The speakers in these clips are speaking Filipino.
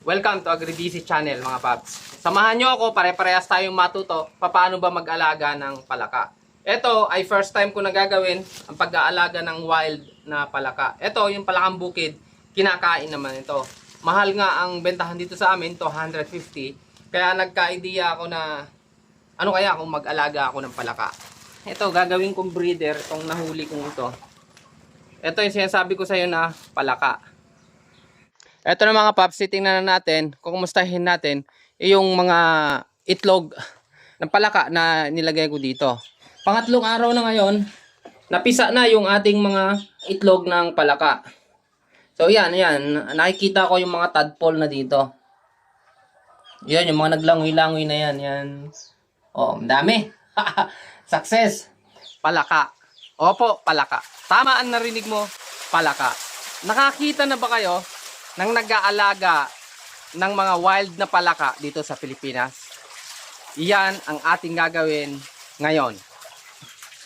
Welcome to AgriBusy Channel mga paps. Samahan nyo ako, pare-parehas tayong matuto paano ba mag-alaga ng palaka. Ito ay first time ko nagagawin ang pag-aalaga ng wild na palaka. Ito yung palakang bukid, kinakain naman ito. Mahal nga ang bentahan dito sa amin, 250. Kaya nagka-idea ako na ano kaya kung mag-alaga ako ng palaka. Ito gagawin kong breeder, itong nahuli kong ito. Ito yung sinasabi ko sa iyo na palaka. Ito na mga paps, titingnan na natin kung kumustahin natin yung mga itlog ng palaka na nilagay ko dito. Pangatlong araw na ngayon, napisa na yung ating mga itlog ng palaka. So yan, nakikita ko yung mga tadpole na dito. Yan, yung mga naglangoy-langoy na yan. Oh, dami. Success. Palaka. Opo, palaka. Tama ang narinig mo, palaka. Nakakita na ba kayo nang nag-aalaga ng mga wild na palaka dito sa Pilipinas? Iyan ang ating gagawin ngayon.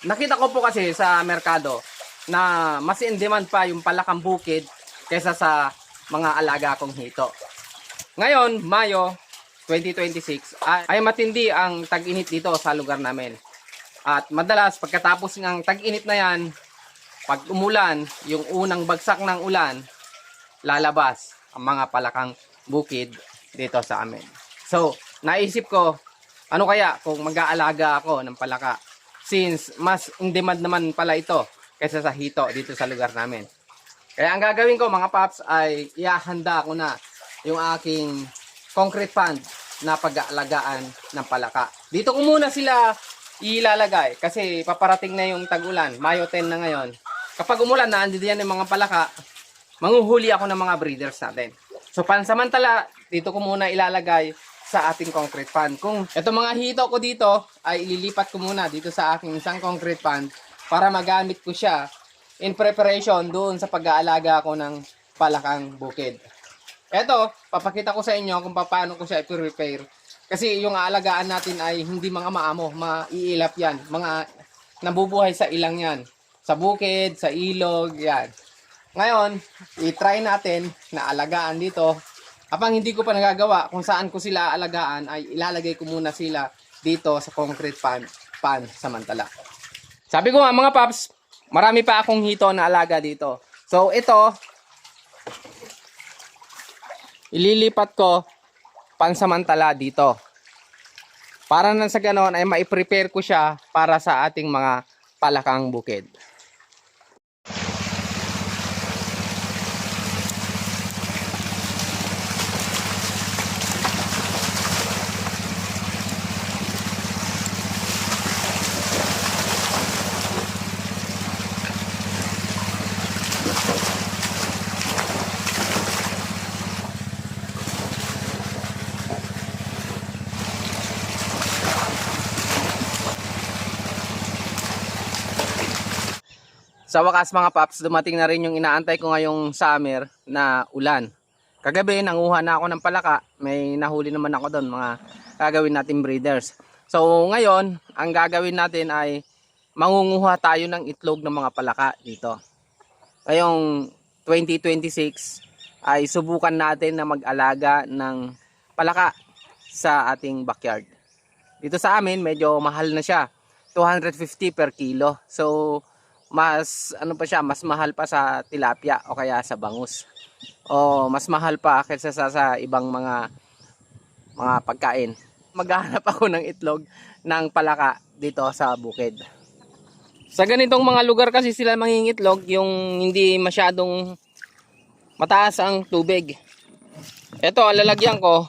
Nakita ko po kasi sa merkado na mas in demand pa yung palakang bukid kaysa sa mga alaga kong hito. Ngayon, Mayo 2026, ay matindi ang tag-init dito sa lugar namin. At madalas pagkatapos ng tag-init na yan, pag umulan, yung unang bagsak ng ulan, lalabas ang mga palakang bukid dito sa amin. So, naisip ko, ano kaya kung mag-aalaga ako ng palaka? Since mas in demand naman pala ito kaysa sa hito dito sa lugar namin. Kaya ang gagawin ko mga paps ay ihahanda ko na yung aking concrete pond na pag-aalagaan ng palaka. Dito ko muna sila ilalagay kasi paparating na yung tag-ulan. Mayo 10 na ngayon. Kapag umulan na, andito yan yung mga palaka, manghuhuli ako ng mga breeders natin. So pansamantala, dito ko muna ilalagay sa ating concrete pond. Kung itong mga hito ko dito, ay ililipat ko muna dito sa aking isang concrete pond para magamit ko siya in preparation doon sa pag-aalaga ko ng palakang bukid. Ito, papakita ko sa inyo kung paano ko siya i-prepare. Kasi yung aalagaan natin ay hindi mga maamo, maiilap yan. Mga nabubuhay sa ilang yan. Sa bukid, sa ilog, yan. Ngayon, i-try natin na alagaan dito. Kapag hindi ko pa nagagawa kung saan ko sila alagaan, ay ilalagay ko muna sila dito sa concrete pan samantala. Sabi ko nga mga paps, marami pa akong hito na alaga dito. So ito, ililipat ko pansamantala dito. Para nang sa ganoon ay mai-prepare ko siya para sa ating mga palakang bukid. Sa wakas mga paps, dumating na rin yung inaantay ko ngayong summer na ulan. Kagabi, nanguha na ako ng palaka. May nahuli naman ako doon, mga gagawin natin breeders. So ngayon, ang gagawin natin ay mangunguha tayo ng itlog ng mga palaka dito. Ngayong 2026 ay subukan natin na mag-alaga ng palaka sa ating backyard. Dito sa amin, medyo mahal na siya. 250 per kilo. So mas mas mahal pa sa tilapia o kaya sa bangus. O mas mahal pa kaysa sa ibang mga pagkain. Maghahanap ako ng itlog ng palaka dito sa bukid. Sa ganitong mga lugar kasi sila mangingitlog, yung hindi masyadong mataas ang tubig. Ito, ang lalagyan ko,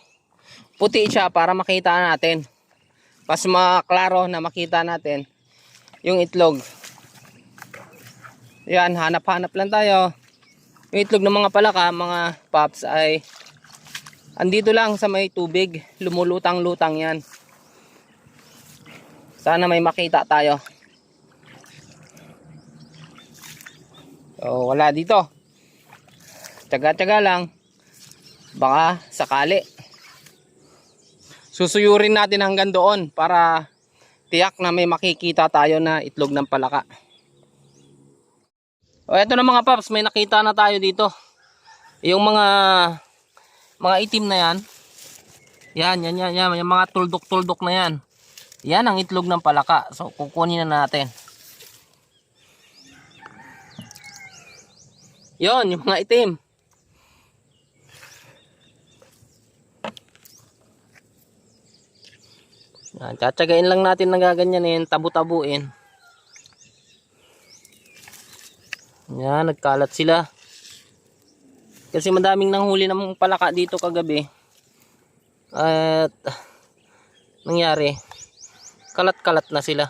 puti siya para makita natin. Mas maklaro na makita natin yung itlog. Yan, hanap-hanap lang tayo. Yung itlog ng mga palaka, mga paps, ay andito lang sa may tubig. Lumulutang-lutang yan. Sana may makita tayo. So, wala dito. Tsaga-tsaga lang. Baka sakali. Susuyurin natin hanggang doon para tiyak na may makikita tayo na itlog ng palaka. O eto na mga paps, may nakita na tayo dito. Yung mga mga itim na yan. Yan. Yung mga tuldok-tuldok na yan. Yan ang itlog ng palaka. So, kukunin na natin. Yon, yung mga itim. Yan, tsatsagain lang natin na gaganyanin, tabu-tabuin. Yan, nagkalat sila. Kasi madaming nanghuli ng palaka dito kagabi. At nangyari, kalat-kalat na sila.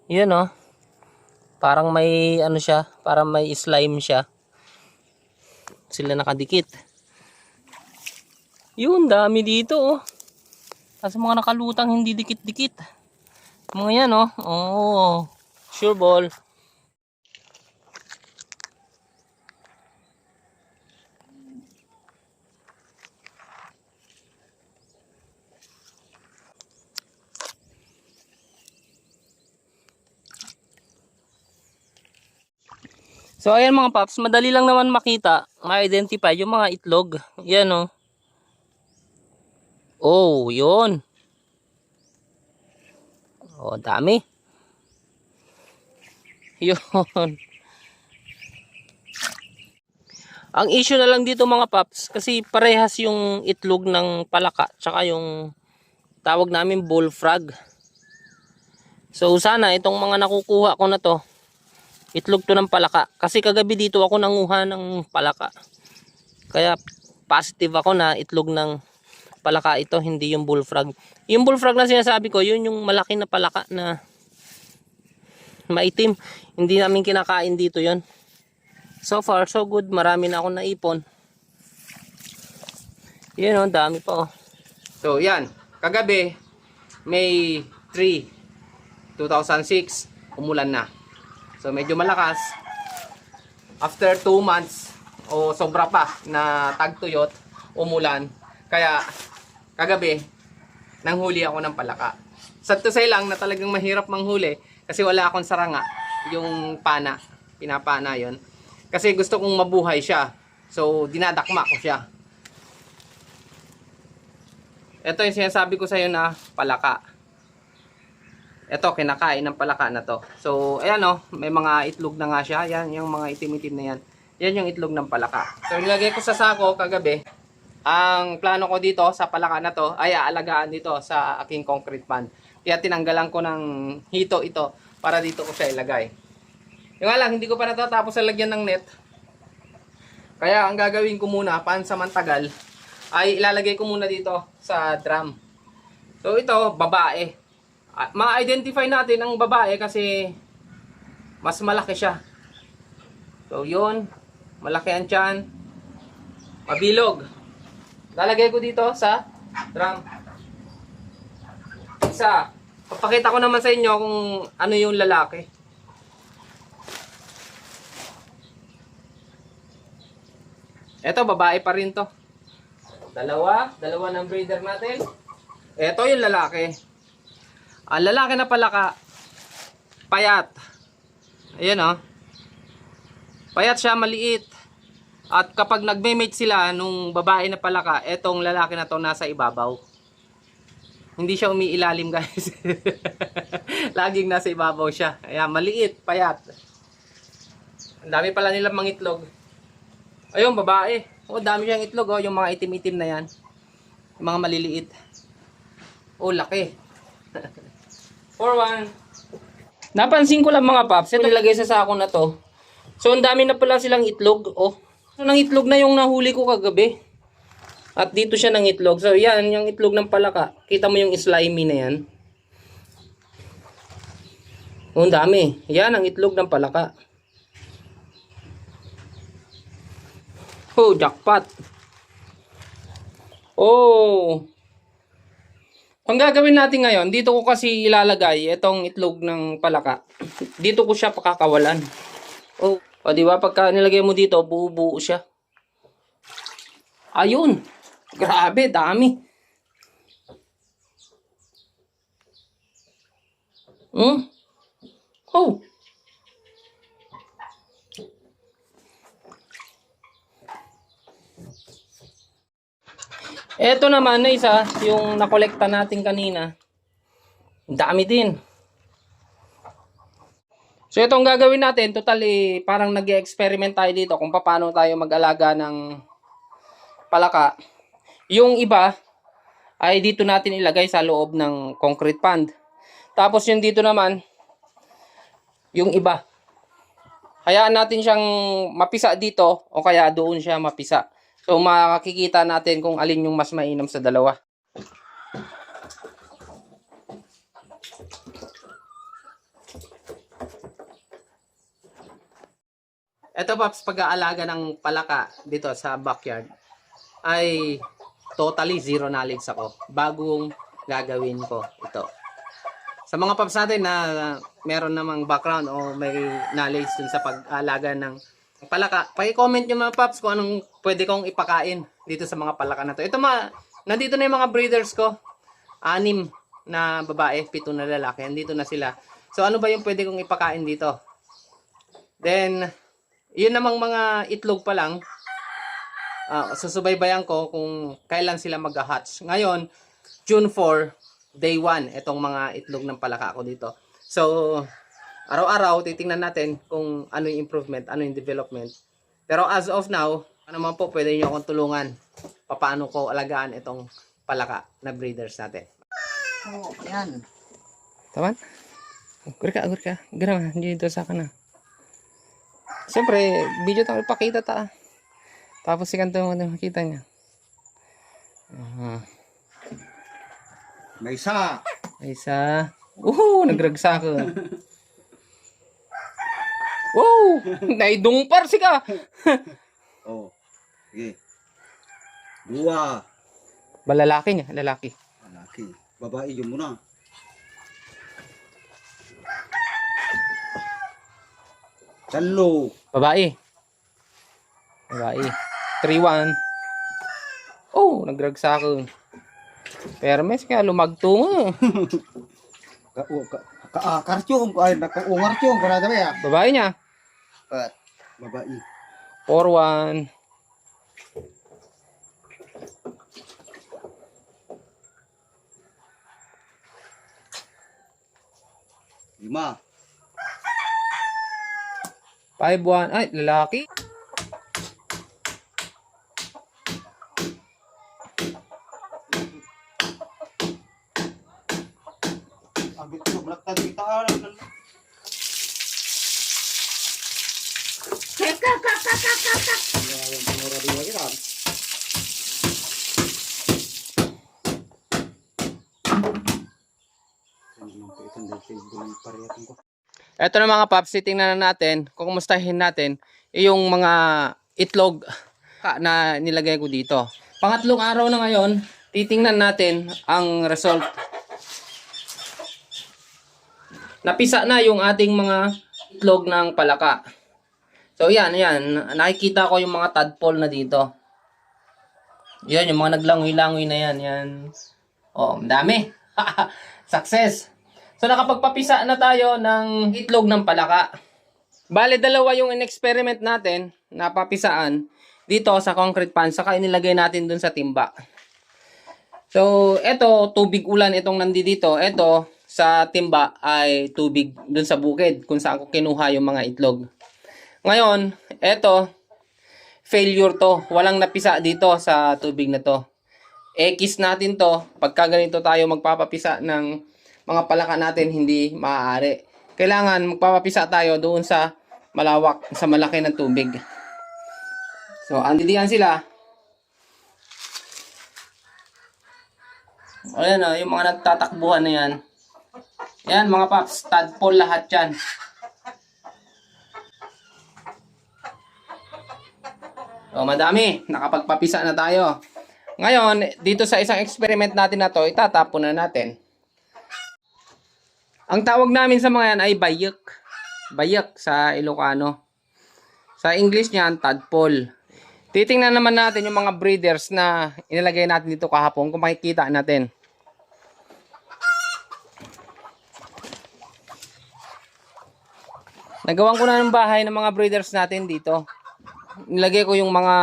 Yan oh. Parang may ano siya, parang may slime siya. Sila nakadikit. Yun, dami dito oh. Kasi mga nakalutang hindi dikit-dikit. Mga yan oh. Oh, sure ball. So ayan mga paps, madali lang naman makita, ma-identify yung mga itlog. Yan oh. Oh, yun. Oh, dami. Yun. Ang issue na lang dito mga paps, kasi parehas yung itlog ng palaka, tsaka yung tawag namin bullfrog. So sana itong mga nakukuha ko na to, itlog to ng palaka. Kasi kagabi dito ako nanguha ng palaka. Kaya positive ako na itlog ng palaka ito, hindi yung bullfrog. Yung bullfrog na sinasabi ko, yun yung malaki na palaka na maitim. Hindi namin kinakain dito yon. So far, so good. Marami na akong naipon. Yun o, dami pa o. So yan, kagabi, May 3, 2006, umulan na. So medyo malakas. After 2 months o sobra pa na tagtuyot, umulan. Kaya kagabi nanghuli ako ng palaka. Sad to say lang na talagang mahirap manghuli kasi wala akong saranga, yung pana, pinapana yon. Kasi gusto kong mabuhay siya. So dinadakma ko siya. Ito yung sinasabi ko sa iyo na palaka. Ito, kinakain ng palaka na to. So, ayan o, may mga itlog na nga siya. Yan, yung mga itim-itim na yan. Yan yung itlog ng palaka. So, nilagay ko sa sako kagabi. Ang plano ko dito sa palaka na to ay aalagaan dito sa aking concrete pan. Kaya tinanggalan ko ng hito ito para dito ko siya ilagay. Yung nga lang, hindi ko pa natatapos sa lagyan ng net. Kaya ang gagawin ko muna, pansamantagal, ay ilalagay ko muna dito sa drum. So, ito, babae. Ma-identify natin ang babae kasi mas malaki siya. So yun, malaki ang tiyan, mabilog. Lalagay ko dito sa drum. Isa, papakita ko naman sa inyo kung ano yung lalaki. Ito, babae pa rin to. Dalawa ng breeder natin. Ito yung lalaki. Ang lalaki na palaka, payat. Ayan o. Payat siya, maliit. At kapag nagme-mate sila nung babae na palaka, etong lalaki na to nasa ibabaw. Hindi siya umiilalim guys. Laging nasa ibabaw siya. Ayan, maliit, payat. Ang dami pala nilang mga itlog. Ayun, babae. O, dami siyang itlog o, yung mga itim-itim na yan. Yung mga maliliit. O, laki. 4-1. Napansin ko lang mga paps, ito nilagay sa sako na to. So, ang dami na pala silang itlog. Oh, so, nang itlog na yung nahuli ko kagabi. At dito siya ng itlog. So, yan, yung itlog ng palaka. Kita mo yung slimy na yan. Oh, ang dami. Yan, ang itlog ng palaka. Oh, jackpot. Oh. Ang gagawin natin ngayon, dito ko kasi ilalagay itong itlog ng palaka. Dito ko siya pakakawalan. Oh, o di ba pagka nilagay mo dito, buo-buo siya. Ayun. Grabe, dami. Oh. Ito naman na isa, yung nakolekta natin kanina. Ang dami din. So itong gagawin natin, totally parang nag-experiment tayo dito kung paano tayo mag-alaga ng palaka. Yung iba ay dito natin ilagay sa loob ng concrete pond. Tapos yung dito naman, yung iba, hayaan natin siyang mapisa dito o kaya doon siya mapisa. So makikita natin kung alin yung mas mainam sa dalawa. Ito Paps, pag-aalaga ng palaka dito sa backyard ay totally zero knowledge ako. Bagong gagawin ko ito. Sa mga Paps natin na meron namang background o may knowledge dun sa pag-aalaga ng palaka, paki-comment nyo mga Paps kung anong pwede kong ipakain dito sa mga palaka na to. Ito nandito na yung mga breeders ko. 6 na babae, 7 na lalaki. Nandito na sila. So ano ba yung pwede kong ipakain dito? Then yun namang mga itlog pa lang, susubaybayan ko kung kailan sila mag-hatch. Ngayon, June 4, day 1, itong mga itlog ng palaka ko dito. So, araw-araw, titingnan natin kung ano yung improvement, ano yung development. Pero as of now, ano man po, pwede nyo akong tulungan paano ko alagaan itong palaka na breeders natin. Oh, yan. Taman? Agur ka. Gara, dito sa akin na. Siyempre, video tayo ipakita ta. Tapos si kanto mo makita niya. May isa. May isa. Nagragsa ko. Naidungpar si ka. Oh. Sige. 2. Balalaki niya, lalaki. Lalaki. Babae yun muna. Talo. Babae. 3-1. Nagragsa ko. Permes kaya lumagtungo. Kartyong ko ay nakaungartyong kana dami ah. Babae niya. Babae. 4-1. Lima. 5-1. Ay, lalaki. Ang bitok lakad kita alam. Yang penora dua kita. Ito na mga paps, titingnan na natin, kukumustahin natin yung mga itlog na nilagay ko dito. Pangatlong araw na ngayon, titingnan natin ang result. Napisa na yung ating mga itlog ng palaka. So yan, nakikita ko yung mga tadpole na dito. Yan, yung mga naglangoy-langoy na yan. Oh, madami. Success. So nakapagpapisa na tayo ng itlog ng palaka. Bale, 2 yung in-experiment natin na papisaan dito sa concrete pan, saka inilagay natin dun sa timba. So, eto, tubig ulan itong nandito. Eto, sa timba ay tubig dun sa bukid kung saan ko kinuha yung mga itlog. Ngayon, eto, failure to. Walang napisa dito sa tubig na to. X natin to. Pagka ganito tayo magpapapisa ng mga palaka natin, hindi maaari. Kailangan magpapapisa tayo doon sa malawak, sa malaki ng tubig. So, andidiyan sila. Ayan o, yung mga nagtatakbuhan na yan. Yan mga paps, tadpole lahat yan. So, madami. Nakapagpapisa na tayo. Ngayon, dito sa isang experiment natin na to, itatapon na natin. Ang tawag namin sa mga yan ay bayek. Bayek sa Ilocano. Sa English niyan, tadpole. Titingnan naman natin yung mga breeders na inilagay natin dito kahapon kung makikita natin. Nagawan ko na ng bahay ng mga breeders natin dito. Nilagay ko yung mga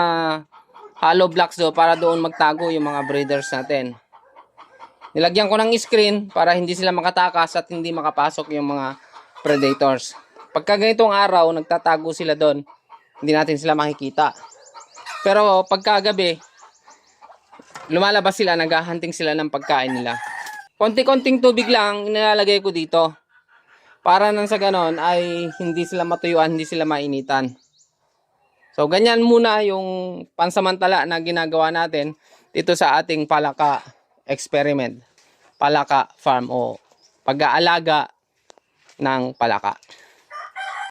hollow blocks do para doon magtago yung mga breeders natin. Nilagyan ko ng screen para hindi sila makatakas at hindi makapasok yung mga predators. Pagka ganitong araw, nagtatago sila doon. Hindi natin sila makikita. Pero pagkagabi, lumalabas sila, naghahunting sila ng pagkain nila. Konti-konting tubig lang nilalagay ko dito. Para nang sa ganon ay hindi sila matuyuan, hindi sila mainitan. So ganyan muna yung pansamantala na ginagawa natin dito sa ating palaka experiment. Palaka farm o pag-aalaga ng palaka.